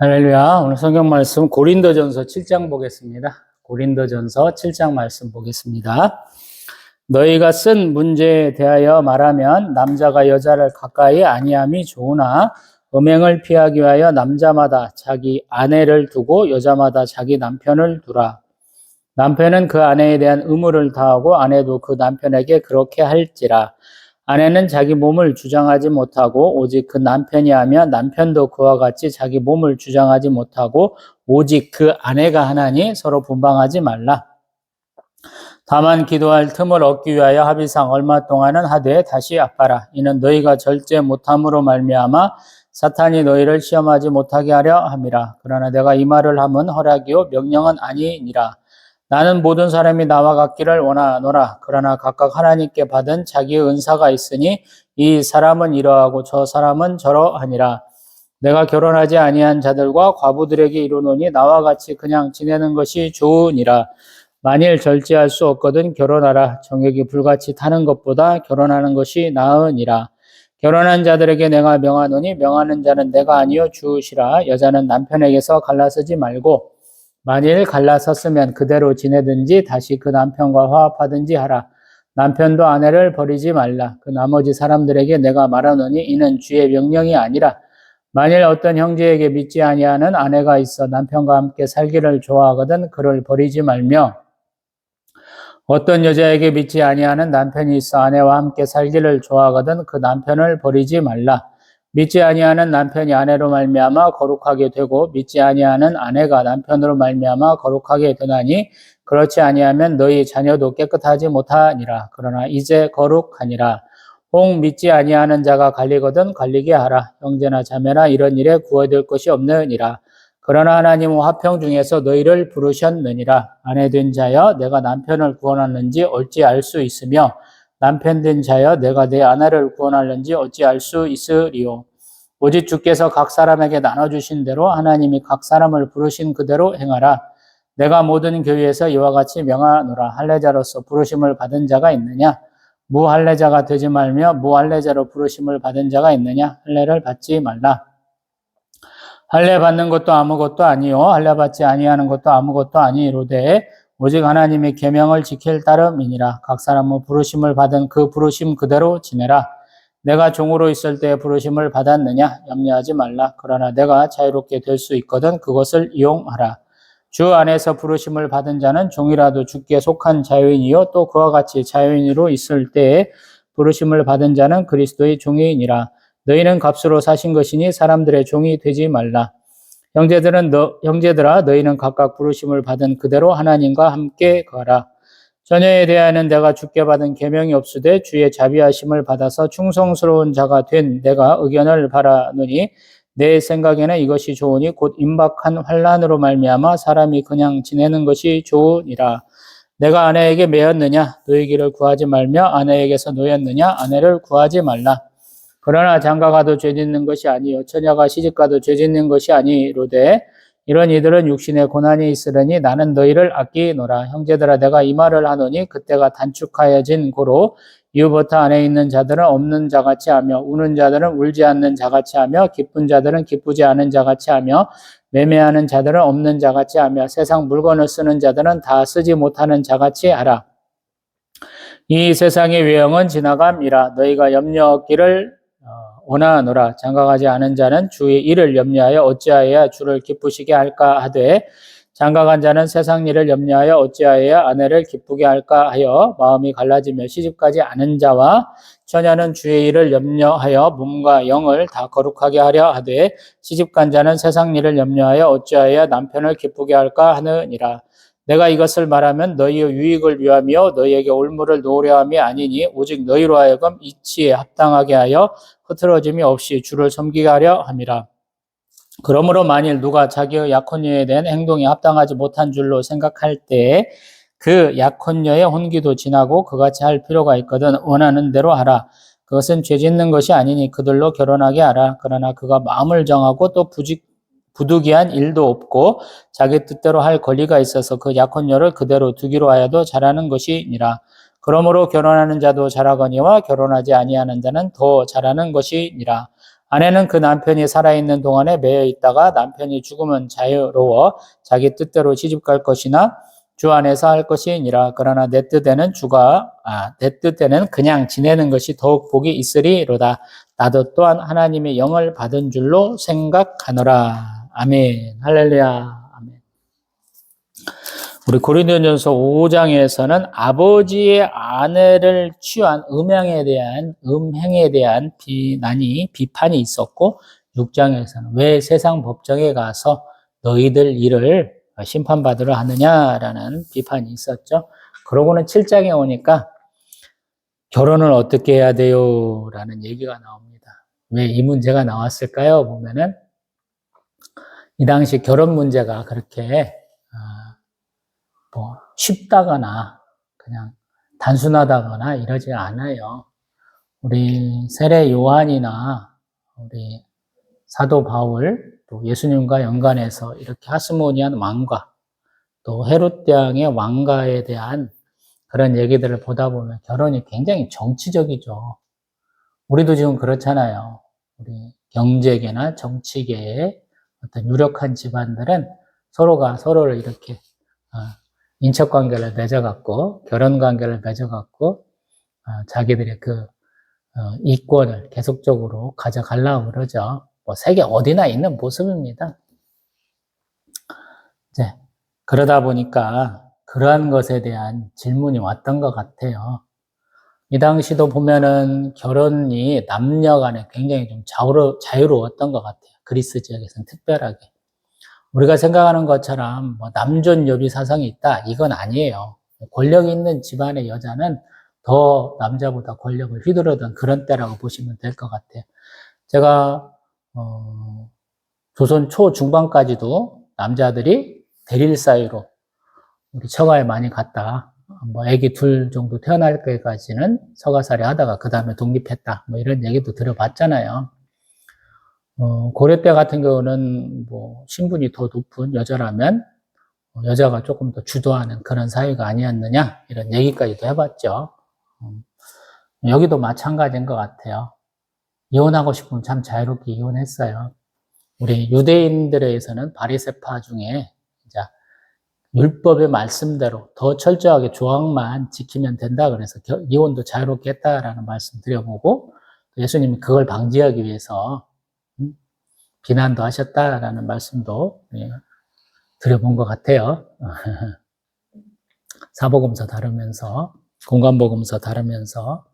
할렐루야. 오늘 성경 말씀 고린도전서 7장 보겠습니다. 고린도전서 7장 말씀 보겠습니다. 너희가 쓴 문제에 대하여 말하면 남자가 여자를 가까이 아니함이 좋으나 음행을 피하기 위하여 남자마다 자기 아내를 두고 여자마다 자기 남편을 두라. 남편은 그 아내에 대한 의무를 다하고 아내도 그 남편에게 그렇게 할지라. 아내는 자기 몸을 주장하지 못하고 오직 그 남편이 하면 남편도 그와 같이 자기 몸을 주장하지 못하고 오직 그 아내가 하나니 서로 분방하지 말라. 다만 기도할 틈을 얻기 위하여 합의상 얼마 동안은 하되 다시 아파라. 이는 너희가 절제 못함으로 말미암아 사탄이 너희를 시험하지 못하게 하려 함이라. 그러나 내가 이 말을 함은 허락이요 명령은 아니니라. 나는 모든 사람이 나와 같기를 원하노라. 그러나 각각 하나님께 받은 자기의 은사가 있으니 이 사람은 이러하고 저 사람은 저러하니라. 내가 결혼하지 아니한 자들과 과부들에게 이르노니 나와 같이 그냥 지내는 것이 좋으니라. 만일 절제할 수 없거든 결혼하라. 정욕이 불같이 타는 것보다 결혼하는 것이 나으니라. 결혼한 자들에게 내가 명하노니 명하는 자는 내가 아니요 주시라. 여자는 남편에게서 갈라서지 말고 만일 갈라섰으면 그대로 지내든지 다시 그 남편과 화합하든지 하라. 남편도 아내를 버리지 말라. 그 나머지 사람들에게 내가 말하노니 이는 주의 명령이 아니라 만일 어떤 형제에게 믿지 아니하는 아내가 있어 남편과 함께 살기를 좋아하거든 그를 버리지 말며 어떤 여자에게 믿지 아니하는 남편이 있어 아내와 함께 살기를 좋아하거든 그 남편을 버리지 말라. 믿지 아니하는 남편이 아내로 말미암아 거룩하게 되고 믿지 아니하는 아내가 남편으로 말미암아 거룩하게 되나니 그렇지 아니하면 너희 자녀도 깨끗하지 못하니라. 그러나 이제 거룩하니라. 혹 믿지 아니하는 자가 갈리거든 갈리게 하라. 형제나 자매나 이런 일에 구애될 것이 없느니라. 그러나 하나님은 화평 중에서 너희를 부르셨느니라. 아내된 자여 내가 남편을 구원하는지 어찌 알 수 있으며 남편 된 자여 내가 내 아내를 구원하는지 어찌 알 수 있으리요. 오직 주께서 각 사람에게 나눠주신 대로 하나님이 각 사람을 부르신 그대로 행하라. 내가 모든 교회에서 이와 같이 명하노라. 할례자로서 부르심을 받은 자가 있느냐? 무할례자가 되지 말며 무할례자로 부르심을 받은 자가 있느냐? 할례를 받지 말라. 할례 받는 것도 아무것도 아니요 할례 받지 아니하는 것도 아무것도 아니로되 오직 하나님의 계명을 지킬 따름이니라. 각 사람은 부르심을 받은 그 부르심 그대로 지내라. 내가 종으로 있을 때 부르심을 받았느냐? 염려하지 말라. 그러나 내가 자유롭게 될 수 있거든 그것을 이용하라. 주 안에서 부르심을 받은 자는 종이라도 주께 속한 자유인이요 또 그와 같이 자유인으로 있을 때에 부르심을 받은 자는 그리스도의 종이니라. 너희는 값으로 사신 것이니 사람들의 종이 되지 말라. 형제들아 너희는 각각 부르심을 받은 그대로 하나님과 함께 거하라. 자녀에 대하여는 내가 주께 받은 계명이 없으되 주의 자비하심을 받아서 충성스러운 자가 된 내가 의견을 바라노니 내 생각에는 이것이 좋으니 곧 임박한 환난으로 말미암아 사람이 그냥 지내는 것이 좋으니라. 내가 아내에게 매였느냐? 노이기를 구하지 말며 아내에게서 노였느냐? 아내를 구하지 말라. 그러나 장가가도 죄짓는 것이 아니요 처녀가 시집가도 죄짓는 것이 아니로되 이런 이들은 육신에 고난이 있으려니 나는 너희를 아끼노라. 형제들아 내가 이 말을 하노니 그때가 단축하여진 고로 이후부터 안에 있는 자들은 없는 자같이 하며 우는 자들은 울지 않는 자같이 하며 기쁜 자들은 기쁘지 않은 자같이 하며 매매하는 자들은 없는 자같이 하며 세상 물건을 쓰는 자들은 다 쓰지 못하는 자같이 하라. 이 세상의 외형은 지나감이라. 너희가 염려 없기를 원하노라. 장가가지 않은 자는 주의 일을 염려하여 어찌하여야 주를 기쁘시게 할까 하되 장가간 자는 세상 일을 염려하여 어찌하여야 아내를 기쁘게 할까 하여 마음이 갈라지며 시집가지 않은 자와 처녀는 주의 일을 염려하여 몸과 영을 다 거룩하게 하려 하되 시집간 자는 세상 일을 염려하여 어찌하여야 남편을 기쁘게 할까 하느니라. 내가 이것을 말하면 너희의 유익을 위함이요 너희에게 올무를 놓으려 함이 아니니 오직 너희로 하여금 이치에 합당하게 하여 흐트러짐이 없이 주를 섬기게 하려 함이라. 그러므로 만일 누가 자기의 약혼녀에 대한 행동이 합당하지 못한 줄로 생각할 때 그 약혼녀의 혼기도 지나고 그같이 할 필요가 있거든 원하는 대로 하라. 그것은 죄 짓는 것이 아니니 그들로 결혼하게 하라. 그러나 그가 마음을 정하고 또 부득이한 일도 없고 자기 뜻대로 할 권리가 있어서 그 약혼녀를 그대로 두기로 하여도 잘하는 것이니라. 그러므로 결혼하는 자도 잘하거니와 결혼하지 아니하는 자는 더 잘하는 것이니라. 아내는 그 남편이 살아있는 동안에 매여 있다가 남편이 죽으면 자유로워 자기 뜻대로 시집갈 것이나 주 안에서 할 것이니라. 그러나 내 뜻에는 그냥 지내는 것이 더욱 복이 있으리로다. 나도 또한 하나님의 영을 받은 줄로 생각하노라. 아멘. 할렐루야. 아멘. 우리 고린도전서 5장에서는 아버지의 아내를 취한 음행에 대한 비판이 있었고, 6장에서는 왜 세상 법정에 가서 너희들 일을 심판받으러 하느냐라는 비판이 있었죠. 그러고는 7장에 오니까 결혼을 어떻게 해야 돼요? 라는 얘기가 나옵니다. 왜 이 문제가 나왔을까요? 보면은 이 당시 결혼 문제가 그렇게 쉽다거나 그냥 단순하다거나 이러지 않아요. 우리 세례 요한이나 우리 사도 바울, 또 예수님과 연관해서 이렇게 하스모니안 왕과 또 헤롯 왕의 왕가에 대한 그런 얘기들을 보다 보면 결혼이 굉장히 정치적이죠. 우리도 지금 그렇잖아요. 우리 경제계나 정치계의 어떤 유력한 집안들은 서로가 서로를 이렇게 인척관계를 맺어갖고 결혼관계를 맺어갖고 자기들의 그 이권을 계속적으로 가져가려고 그러죠. 뭐 세계 어디나 있는 모습입니다. 이제 그러다 보니까 그러한 것에 대한 질문이 왔던 것 같아요. 이 당시도 보면은 결혼이 남녀 간에 굉장히 좀 자유로웠던 것 같아요. 그리스 지역에서는 특별하게. 우리가 생각하는 것처럼 뭐 남존여비 사상이 있다, 이건 아니에요. 권력이 있는 집안의 여자는 더 남자보다 권력을 휘두르던 그런 때라고 보시면 될 것 같아요. 제가 조선 초중반까지도 남자들이 대릴 사이로 우리 처가에 많이 갔다, 뭐 아기 둘 정도 태어날 때까지는 서가살이 하다가 그 다음에 독립했다, 뭐 이런 얘기도 들어봤잖아요. 고려 때 같은 경우는 뭐 신분이 더 높은 여자라면 여자가 조금 더 주도하는 그런 사회가 아니었느냐, 이런 얘기까지도 해봤죠. 여기도 마찬가지인 것 같아요. 이혼하고 싶으면 참 자유롭게 이혼했어요. 우리 유대인들에서는 바리새파 중에 이제 율법의 말씀대로 더 철저하게 조항만 지키면 된다 그래서 이혼도 자유롭게 했다라는 말씀 드려보고, 예수님이 그걸 방지하기 위해서 비난도 하셨다라는 말씀도 드려본 것 같아요. 사복음서 다루면서, 공관복음서 다루면서.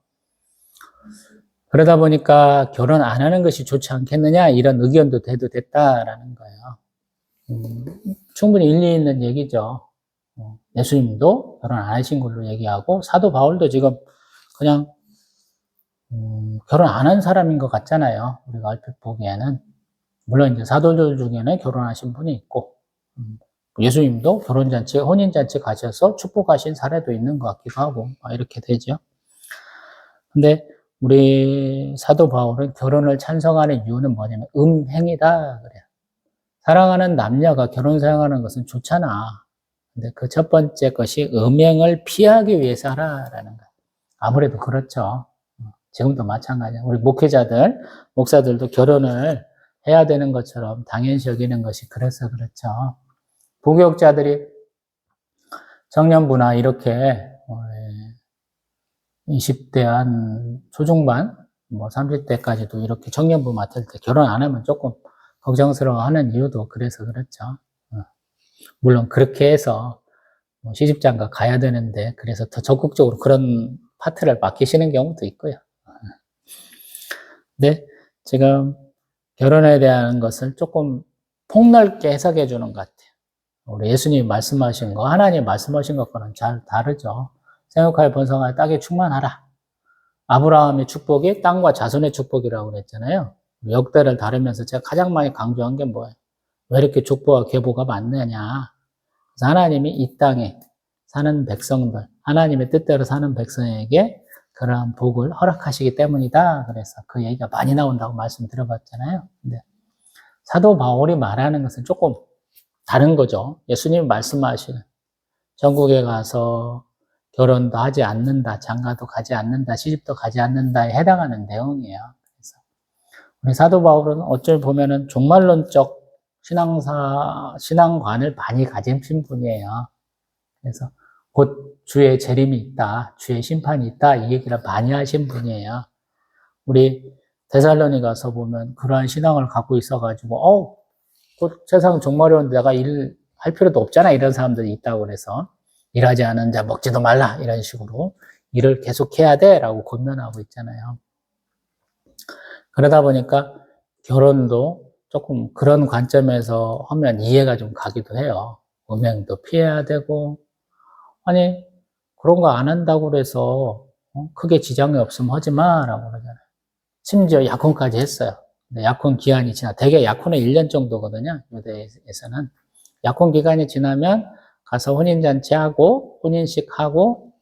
그러다 보니까 결혼 안 하는 것이 좋지 않겠느냐, 이런 의견도 돼도 됐다라는 거예요. 충분히 일리 있는 얘기죠. 예수님도 결혼 안 하신 걸로 얘기하고, 사도 바울도 지금 그냥 결혼 안 한 사람인 것 같잖아요. 우리가 얼핏 보기에는. 물론 이제 사도들 중에는 결혼하신 분이 있고, 예수님도 결혼잔치, 혼인잔치 가셔서 축복하신 사례도 있는 것 같기도 하고, 이렇게 되죠. 근데 우리 사도 바울은 결혼을 찬성하는 이유는 뭐냐면 음행이다 그래요. 사랑하는 남녀가 결혼 생활하는 것은 좋잖아. 근데 그 첫 번째 것이 음행을 피하기 위해서 하라라는 거예요. 아무래도 그렇죠. 지금도 마찬가지야. 우리 목회자들, 목사들도 결혼을 해야 되는 것처럼 당연시 여기는 것이 그래서 그렇죠. 부교육자들이 청년부나 이렇게 20대 한 초중반, 뭐 30대까지도 이렇게 청년부 맡을 때 결혼 안 하면 조금 걱정스러워하는 이유도 그래서 그렇죠. 물론 그렇게 해서 시집장가 가야 되는데 그래서 더 적극적으로 그런 파트를 맡기시는 경우도 있고요. 근데 지금 결혼에 대한 것을 조금 폭넓게 해석해 주는 것 같아요. 우리 예수님이 말씀하신 거, 하나님 말씀하신 것과는 잘 다르죠. 생육하여 번성하여 땅에 충만하라. 아브라함의 축복이 땅과 자손의 축복이라고 그랬잖아요. 역대를 다루면서 제가 가장 많이 강조한 게 뭐예요? 왜 이렇게 족보와 계보가 많느냐? 그래서 하나님이 이 땅에 사는 백성들, 하나님의 뜻대로 사는 백성에게 그러한 복을 허락하시기 때문이다. 그래서 그 얘기가 많이 나온다고 말씀드려봤잖아요. 근데 사도 바울이 말하는 것은 조금 다른 거죠. 예수님이 말씀하시는 전국에 가서 결혼도 하지 않는다, 장가도 가지 않는다, 시집도 가지 않는다에 해당하는 내용이에요. 그래서 우리 사도 바울은 어쩔 보면은 종말론적 신앙관을 많이 가진 분이에요. 그래서 곧 주의 재림이 있다, 주의 심판이 있다, 이 얘기를 많이 하신 분이에요. 우리 데살로니가서 보면 그러한 신앙을 갖고 있어가지고, 곧 세상 종말이 오는데 내가 일할 필요도 없잖아, 이런 사람들이 있다고 그래서 일하지 않은 자 먹지도 말라, 이런 식으로 일을 계속해야 돼 라고 권면하고 있잖아요. 그러다 보니까 결혼도 조금 그런 관점에서 하면 이해가 좀 가기도 해요. 음행도 피해야 되고, 아니 그런 거 안 한다고 그래서 크게 지장이 없으면 하지 마라고 그러잖아요. 심지어 약혼까지 했어요. 근데 약혼 기한이 대개 약혼은 1년 정도거든요. 유대에서는 약혼 기간이 지나면 가서 혼인잔치하고 혼인식하고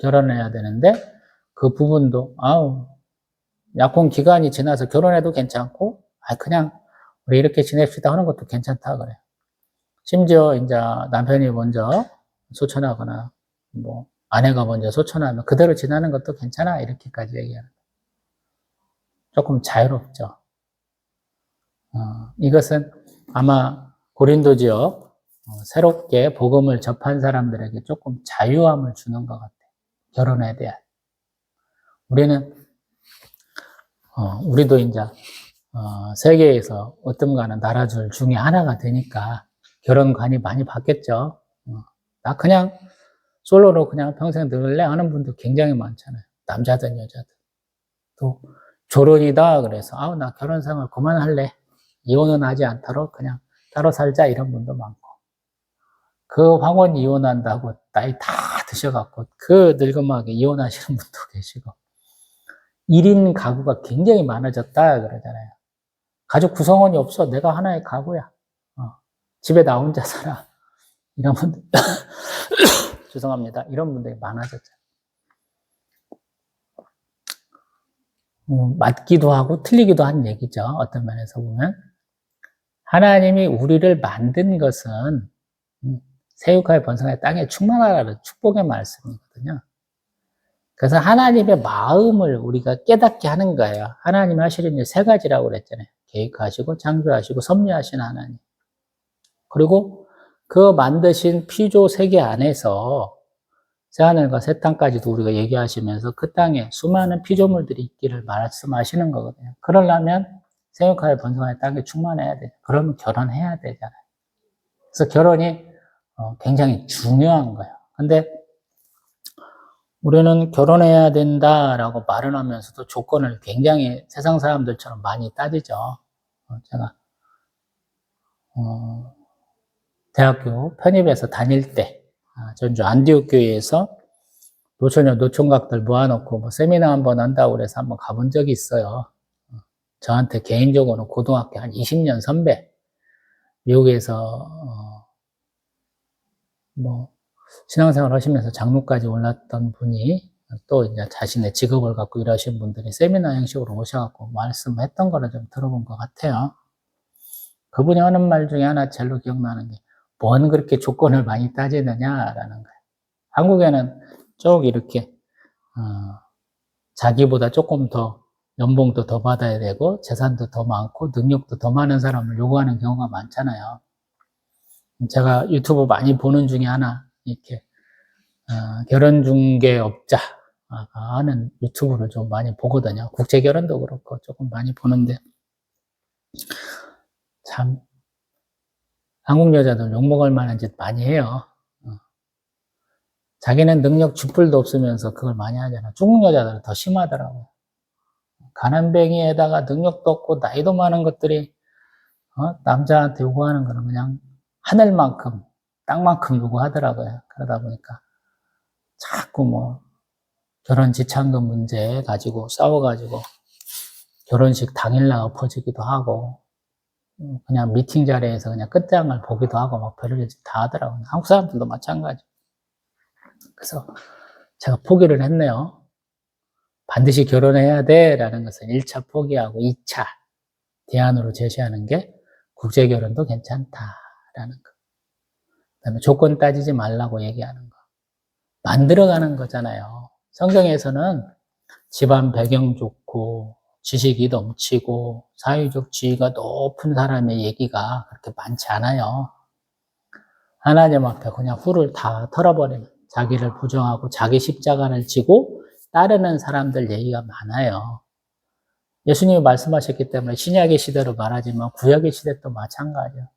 결혼해야 되는데, 그 부분도 약혼 기간이 지나서 결혼해도 괜찮고, 그냥 우리 이렇게 지냅시다 하는 것도 괜찮다 그래요. 심지어 이제 남편이 먼저 소천하거나 뭐 아내가 먼저 소천하면 그대로 지나는 것도 괜찮아, 이렇게까지 얘기하는. 조금 자유롭죠. 이것은 아마 고린도 지역 새롭게 복음을 접한 사람들에게 조금 자유함을 주는 것 같아요. 결혼에 대한. 우리도 이제 세계에서 어떤가는 나라들 중에 하나가 되니까 결혼관이 많이 바뀌었죠. 나 그냥 솔로로 그냥 평생 늘래 하는 분도 굉장히 많잖아요. 남자든 여자든. 또 조론이다 그래서 나 결혼 생활 그만할래, 이혼은 하지 않도록 그냥 따로 살자, 이런 분도 많고, 그 황혼 이혼한다고 나이 다 드셔갖고 그 늙음하게 이혼하시는 분도 계시고, 1인 가구가 굉장히 많아졌다 그러잖아요. 가족 구성원이 없어, 내가 하나의 가구야, 집에 나 혼자 살아, 이런 분들 죄송합니다. 이런 분들이 많아졌잖아요. 맞기도 하고 틀리기도 한 얘기죠. 어떤 면에서 보면 하나님이 우리를 만든 것은 세육하여 번성하여 땅에 충만하라는 축복의 말씀이거든요. 그래서 하나님의 마음을 우리가 깨닫게 하는 거예요. 하나님이 하시는 일 3가지라고 그랬잖아요. 계획하시고 창조하시고 섭리하시는 하나님. 그리고 그 만드신 피조 세계 안에서 새하늘과 새 땅까지도 우리가 얘기하시면서 그 땅에 수많은 피조물들이 있기를 말씀하시는 거거든요. 그러려면 생육하여 번성하여 땅에 충만해야 돼요. 그러면 결혼해야 되잖아요. 그래서 결혼이 굉장히 중요한 거예요. 근데 우리는 결혼해야 된다라고 말을 하면서도 조건을 굉장히 세상 사람들처럼 많이 따지죠. 제가 대학교 편입해서 다닐 때 전주 안디옥 교회에서 노처녀 노총각들 모아놓고 뭐 세미나 한번 한다고 그래서 한번 가본 적이 있어요. 저한테 개인적으로 고등학교 한 20년 선배, 미국에서 뭐 신앙생활 하시면서 장로까지 올랐던 분이 또 이제 자신의 직업을 갖고 일하신 분들이 세미나 형식으로 오셔갖고 말씀했던 거를 좀 들어본 것 같아요. 그분이 하는 말 중에 하나 제일로 기억나는 게, 뭔 그렇게 조건을 많이 따지느냐라는 거예요. 한국에는 쭉 이렇게 자기보다 조금 더 연봉도 더 받아야 되고 재산도 더 많고 능력도 더 많은 사람을 요구하는 경우가 많잖아요. 제가 유튜브 많이 보는 중에 하나, 이렇게 결혼중개업자 하는 유튜브를 좀 많이 보거든요. 국제결혼도 그렇고 조금 많이 보는데, 참 한국 여자들 욕먹을 만한 짓 많이 해요. 자기는 능력 쥐뿔도 없으면서 그걸 많이 하잖아. 중국 여자들은 더 심하더라고요. 가난뱅이에다가 능력도 없고 나이도 많은 것들이 남자한테 요구하는 거는 그냥 하늘만큼 땅만큼 요구하더라고요. 그러다 보니까 자꾸 뭐 결혼 지참금 문제 가지고 싸워가지고 결혼식 당일날 엎어지기도 하고, 그냥 미팅 자리에서 그냥 끝장을 보기도 하고 막 별의별 짓 다 하더라고요. 한국 사람들도 마찬가지. 그래서 제가 포기를 했네요. 반드시 결혼해야 돼 라는 것은 1차 포기하고 2차 대안으로 제시하는 게 국제결혼도 괜찮다라는 거. 그다음에 조건 따지지 말라고 얘기하는 거. 만들어가는 거잖아요. 성경에서는 집안 배경 좋고 지식이 넘치고 사회적 지위가 높은 사람의 얘기가 그렇게 많지 않아요. 하나님 앞에 그냥 훌을 다 털어버리는, 자기를 부정하고 자기 십자가를 지고 따르는 사람들 얘기가 많아요. 예수님이 말씀하셨기 때문에 신약의 시대로 말하지만 구약의 시대도 마찬가지예요.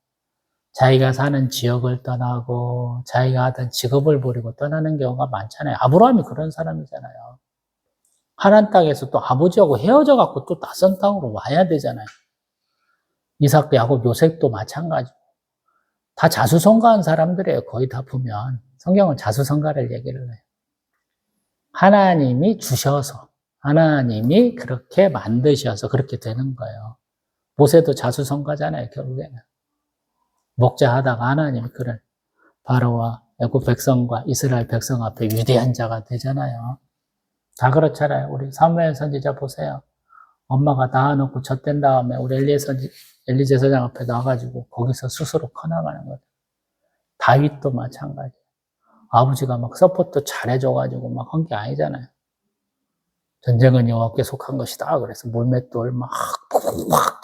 자기가 사는 지역을 떠나고 자기가 하던 직업을 버리고 떠나는 경우가 많잖아요. 아브라함이 그런 사람이잖아요. 하나님 땅에서 또 아버지하고 헤어져 갖고 또 낯선 땅으로 와야 되잖아요. 이삭, 야곱, 요셉도 마찬가지고. 다 자수성가한 사람들이에요. 거의 다 보면. 성경은 자수성가를 얘기를 해요. 하나님이 주셔서, 하나님이 그렇게 만드셔서 그렇게 되는 거예요. 모세도 자수성가잖아요, 결국에는. 목자하다가 하나님이 그를 바로와 애굽 백성과 이스라엘 백성 앞에 위대한 자가 되잖아요. 다 그렇잖아요. 우리 사무엘 선지자 보세요. 엄마가 낳아놓고 젖된 다음에 우리 엘리 제사장 앞에 나와가지고 거기서 스스로 커나가는 거죠. 다윗도 마찬가지. 아버지가 막 서포트 잘해줘가지고 막 한 게 아니잖아요. 전쟁은 여호와께 속한 것이다. 그래서 물맷돌 막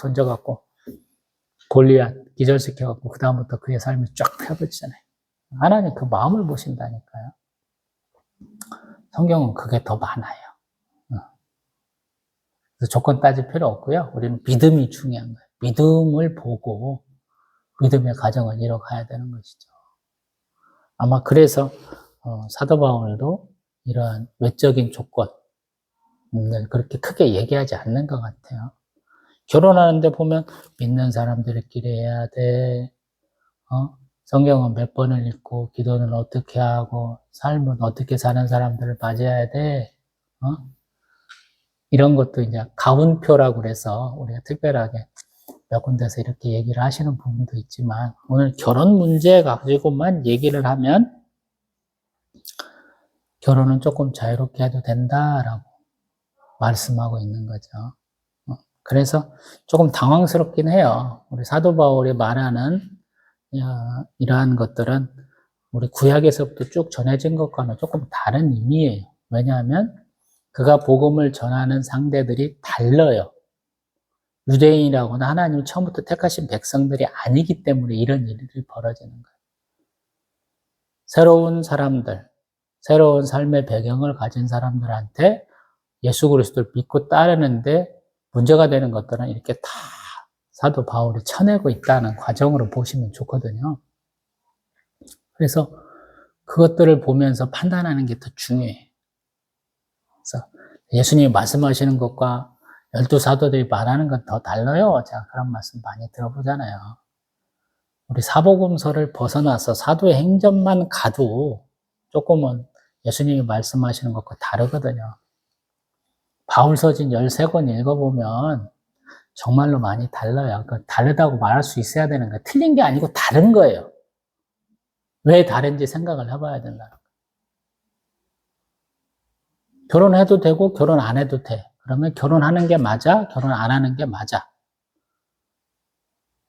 던져갖고 골리앗 기절시켜갖고 그 다음부터 그의 삶이 쫙 펴버리잖아요. 하나님 그 마음을 보신다니까요. 성경은 그게 더 많아요. 그래서 조건 따질 필요 없고요. 우리는 믿음이 중요한 거예요. 믿음을 보고 믿음의 가정을 이뤄가야 되는 것이죠. 아마 그래서 사도 바울도 이러한 외적인 조건을 그렇게 크게 얘기하지 않는 것 같아요. 결혼하는데 보면 믿는 사람들끼리 해야 돼. 성경은 몇 번을 읽고 기도는 어떻게 하고 삶은 어떻게 사는 사람들을 맞이해야 돼. 이런 것도 이제 가운표라고 그래서 우리가 특별하게 몇 군데서 이렇게 얘기를 하시는 부분도 있지만 오늘 결혼 문제 가지고만 얘기를 하면 결혼은 조금 자유롭게 해도 된다라고 말씀하고 있는 거죠. 그래서 조금 당황스럽긴 해요. 우리 사도 바울이 말하는 이러한 것들은 우리 구약에서부터 쭉 전해진 것과는 조금 다른 의미예요. 왜냐하면 그가 복음을 전하는 상대들이 달라요. 유대인이라고는 하나님이 처음부터 택하신 백성들이 아니기 때문에 이런 일이 벌어지는 거예요. 새로운 사람들, 새로운 삶의 배경을 가진 사람들한테 예수 그리스도를 믿고 따르는데 문제가 되는 것들은 이렇게 다 사도 바울이 쳐내고 있다는 과정으로 보시면 좋거든요. 그래서 그것들을 보면서 판단하는 게 더 중요해요. 그래서 예수님이 말씀하시는 것과 12사도들이 말하는 건 더 달라요. 제가 그런 말씀 많이 들어보잖아요. 우리 사복음서를 벗어나서 사도의 행전만 가도 조금은 예수님이 말씀하시는 것과 다르거든요. 바울서진 13권 읽어보면 정말로 많이 달라요. 다르다고 말할 수 있어야 되는 거예요. 틀린 게 아니고 다른 거예요. 왜 다른지 생각을 해봐야 된다는 거예요. 결혼해도 되고 결혼 안 해도 돼. 그러면 결혼하는 게 맞아? 결혼 안 하는 게 맞아?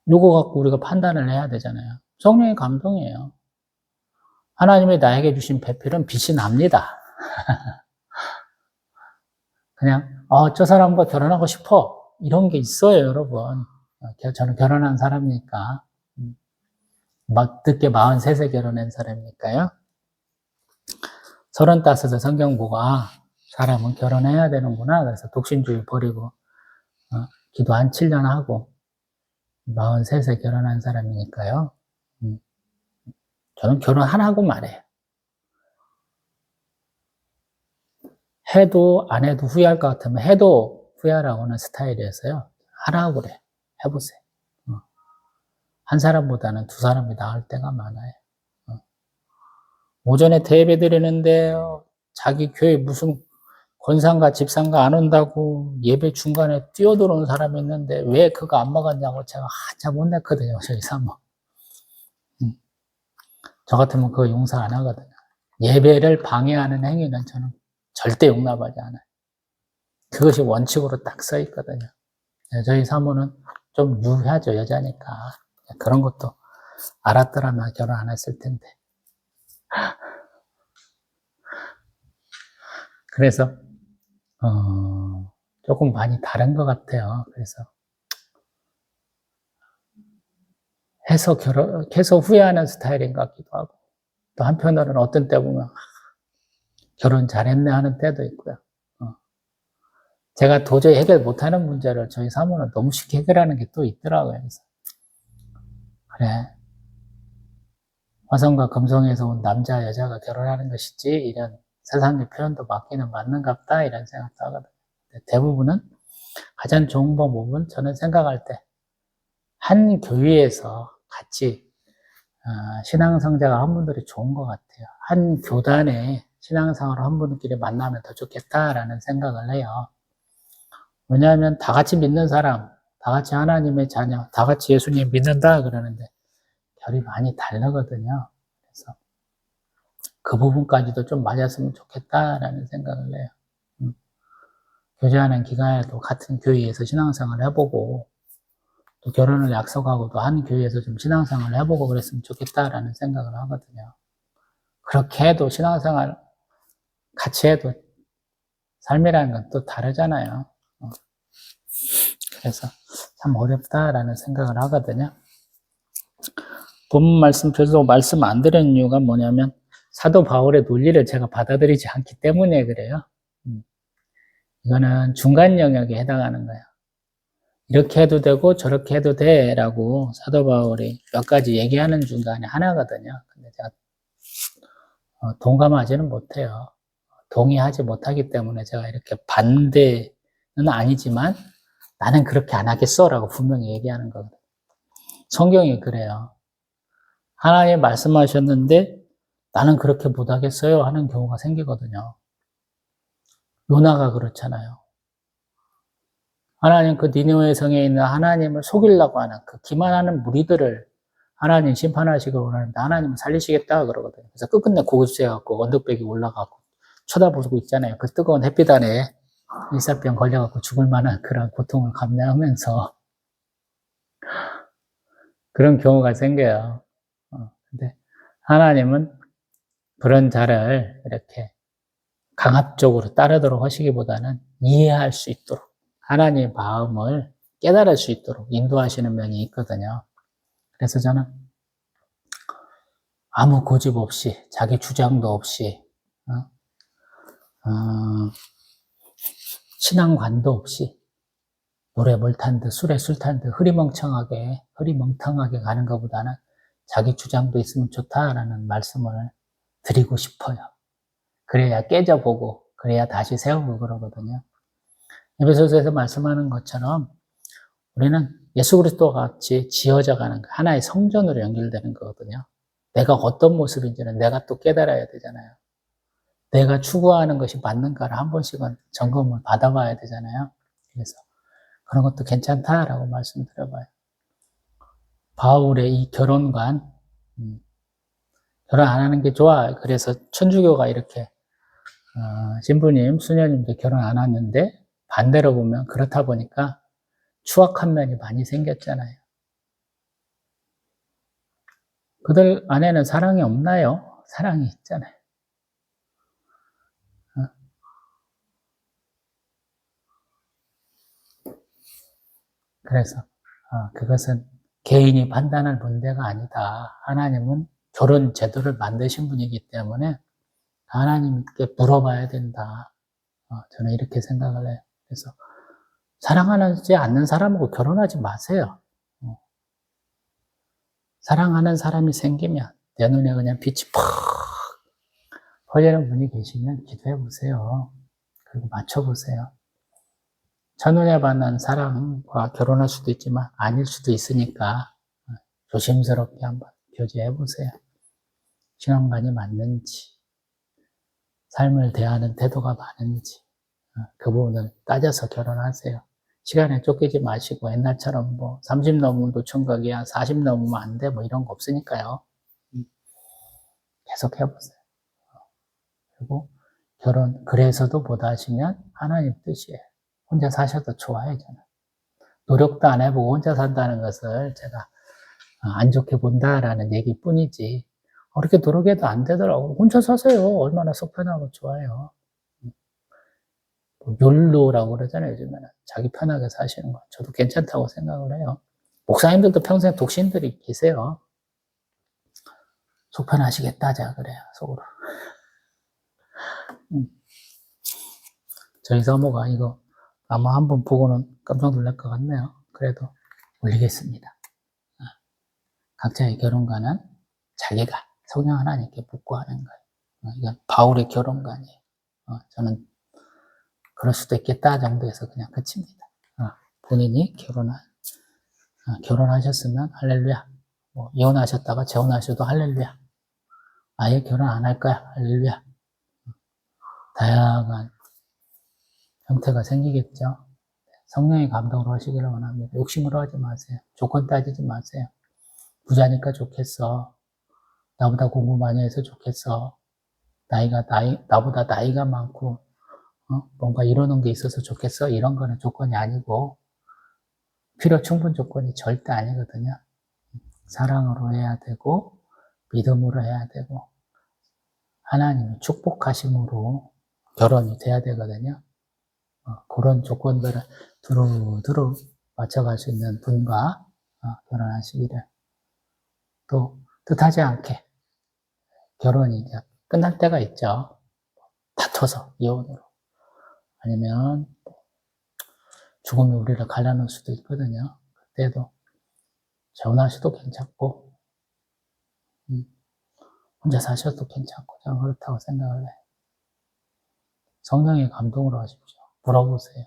요거 갖고 우리가 판단을 해야 되잖아요. 성령의 감동이에요. 하나님이 나에게 주신 배필은 빛이 납니다. 그냥 저 사람과 결혼하고 싶어. 이런 게 있어요, 여러분. 저는 결혼한 사람이니까. 늦게 43세 결혼한 사람이니까요. 35세 성경 보고 사람은 결혼해야 되는구나. 그래서 독신주의 버리고 기도 한 7년 하고 43세 결혼한 사람이니까요. 저는 결혼 안 하고 말해요. 해도 안 해도 후회할 것 같으면 해도 후회하라고 하는 스타일이어서요. 하라고 그래. 해보세요. 한 사람보다는 두 사람이 나을 때가 많아요. 오전에 대예배 드리는데 자기 교회 무슨 권상가 집상가 안 온다고 예배 중간에 뛰어들어온 사람이 있는데 왜 그거 안 먹었냐고 제가 한참 혼냈거든요. 저희 사모. 저 같으면 그거 용서 안 하거든요. 예배를 방해하는 행위는 저는 절대 용납하지 않아요. 그것이 원칙으로 딱 써 있거든요. 저희 사모는 좀 유하죠, 여자니까. 그런 것도 알았더라면 결혼 안 했을 텐데. 그래서 조금 많이 다른 것 같아요. 그래서 해서 후회하는 스타일인 것 같기도 하고, 또 한편으로는 어떤 때 보면 결혼 잘했네 하는 때도 있고요. 제가 도저히 해결 못하는 문제를 저희 사모는 너무 쉽게 해결하는 게 또 있더라고요. 그래서 그래, 화성과 금성에서 온 남자 여자가 결혼하는 것이지 이런 세상의 표현도 맞기는 맞는갑다 이런 생각도 하거든요. 대부분은 가장 좋은 방법은 저는 생각할 때 한 교회에서 같이 신앙성장을 한 분들이 좋은 것 같아요. 한 교단에 신앙생활을 한 분들끼리 만나면 더 좋겠다라는 생각을 해요. 왜냐하면 다 같이 믿는 사람, 다 같이 하나님의 자녀, 다 같이 예수님 믿는다 그러는데 결이 많이 다르거든요. 그래서 그 부분까지도 좀 맞았으면 좋겠다라는 생각을 해요. 교제하는 기간에도 같은 교회에서 신앙생활을 해보고 또 결혼을 약속하고도 한 교회에서 좀 신앙생활을 해보고 그랬으면 좋겠다라는 생각을 하거든요. 그렇게 해도 신앙생활 같이 해도 삶이라는 건 또 다르잖아요. 그래서 참 어렵다라는 생각을 하거든요. 본문 말씀 계속 말씀 안 드리는 이유가 뭐냐면 사도 바울의 논리를 제가 받아들이지 않기 때문에 그래요. 이거는 중간 영역에 해당하는 거예요. 이렇게 해도 되고 저렇게 해도 돼 라고 사도 바울이 몇 가지 얘기하는 중간에 하나거든요. 근데 제가 동감하지는 못해요. 동의하지 못하기 때문에 제가 이렇게 반대는 아니지만 나는 그렇게 안 하겠어 라고 분명히 얘기하는 거거든요. 성경이 그래요. 하나님 말씀하셨는데 나는 그렇게 못하겠어요 하는 경우가 생기거든요. 요나가 그렇잖아요. 하나님 그 니느웨 성에 있는 하나님을 속이려고 하는 그 기만하는 무리들을 하나님 심판하시기를 원하는데 하나님은 살리시겠다 그러거든요. 그래서 끝끝내 고급져갖고 언덕배기 올라가고 쳐다보고 있잖아요. 그 뜨거운 햇빛 안에 일사병 걸려갖고 죽을 만한 그런 고통을 감내하면서 그런 경우가 생겨요. 근데 하나님은 그런 자를 이렇게 강압적으로 따르도록 하시기보다는 이해할 수 있도록 하나님의 마음을 깨달을 수 있도록 인도하시는 면이 있거든요. 그래서 저는 아무 고집 없이 자기 주장도 없이 신앙관도 없이 노래 물 탄 듯 술에 술 탄 듯 흐리멍텅하게 가는 것보다는 자기 주장도 있으면 좋다라는 말씀을 드리고 싶어요. 그래야 깨져보고 그래야 다시 세우고 그러거든요. 에베소서에서 말씀하는 것처럼 우리는 예수 그리스도와 같이 지어져가는 하나의 성전으로 연결되는 거거든요. 내가 어떤 모습인지는 내가 또 깨달아야 되잖아요. 내가 추구하는 것이 맞는가를 한 번씩은 점검을 받아봐야 되잖아요. 그래서 그런 것도 괜찮다라고 말씀드려봐요. 바울의 이 결혼관, 결혼 안 하는 게 좋아. 그래서 천주교가 이렇게 신부님, 수녀님도 결혼 안 하는데 반대로 보면 그렇다 보니까 추악한 면이 많이 생겼잖아요. 그들 안에는 사랑이 없나요? 사랑이 있잖아요. 그래서 그것은 개인이 판단할 문제가 아니다. 하나님은 결혼 제도를 만드신 분이기 때문에 하나님께 물어봐야 된다. 저는 이렇게 생각을 해요. 그래서 사랑하지 않는 사람하고 결혼하지 마세요. 사랑하는 사람이 생기면 내 눈에 그냥 빛이 팍 퍼지는 분이 계시면 기도해 보세요. 그리고 맞춰보세요. 첫눈에 반한 사람과 결혼할 수도 있지만 아닐 수도 있으니까 조심스럽게 한번 교제해 보세요. 신앙관이 맞는지, 삶을 대하는 태도가 맞는지 그 부분을 따져서 결혼하세요. 시간에 쫓기지 마시고 옛날처럼 30 넘으면 노총각이야, 40 넘으면 안 돼, 이런 거 없으니까요. 계속 해보세요. 그리고 결혼 그래서도 못하시면 하나님 뜻이에요. 혼자 사셔도 좋아요, 저는. 노력도 안 해보고 혼자 산다는 것을 제가 안 좋게 본다라는 얘기뿐이지 그렇게 노력해도 안 되더라고. 혼자 사세요. 얼마나 속편하고 좋아요. 욜로라고 그러잖아요, 요즘에는. 자기 편하게 사시는 거. 저도 괜찮다고 생각을 해요. 목사님들도 평생 독신들이 계세요. 속 편하시겠다, 자, 그래요, 속으로. 저희 사모가 이거 아마 한번 보고는 깜짝 놀랄 것 같네요. 그래도 올리겠습니다. 각자의 결혼관은 자기가 성령 하나님께 묻고 하는 거예요. 이건 바울의 결혼관이에요. 저는 그럴 수도 있겠다 정도에서 그냥 그칩니다. 본인이 결혼하셨으면 할렐루야. 뭐 이혼하셨다가 재혼하셔도 할렐루야. 아예 결혼 안 할 거야. 할렐루야. 다양한 형태가 생기겠죠. 성령의 감동으로 하시기를 원합니다. 욕심으로 하지 마세요. 조건 따지지 마세요. 부자니까 좋겠어. 나보다 공부 많이 해서 좋겠어. 나보다 나이가 많고, 뭔가 이러는 게 있어서 좋겠어. 이런 거는 조건이 아니고, 필요 충분 조건이 절대 아니거든요. 사랑으로 해야 되고, 믿음으로 해야 되고, 하나님의 축복하심으로 결혼이 돼야 되거든요. 그런 조건들을 두루두루 맞춰갈 수 있는 분과 결혼하시기를. 또 뜻하지 않게 결혼이 이제 끝날 때가 있죠. 다퉈서 이혼으로. 아니면 죽음이 우리를 갈라놓을 수도 있거든요. 그때도 재혼하셔도 괜찮고 혼자 사셔도 괜찮고 저는 그렇다고 생각을 해요. 성령의 감동으로 하십시오. 물어보세요.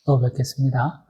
또 뵙겠습니다.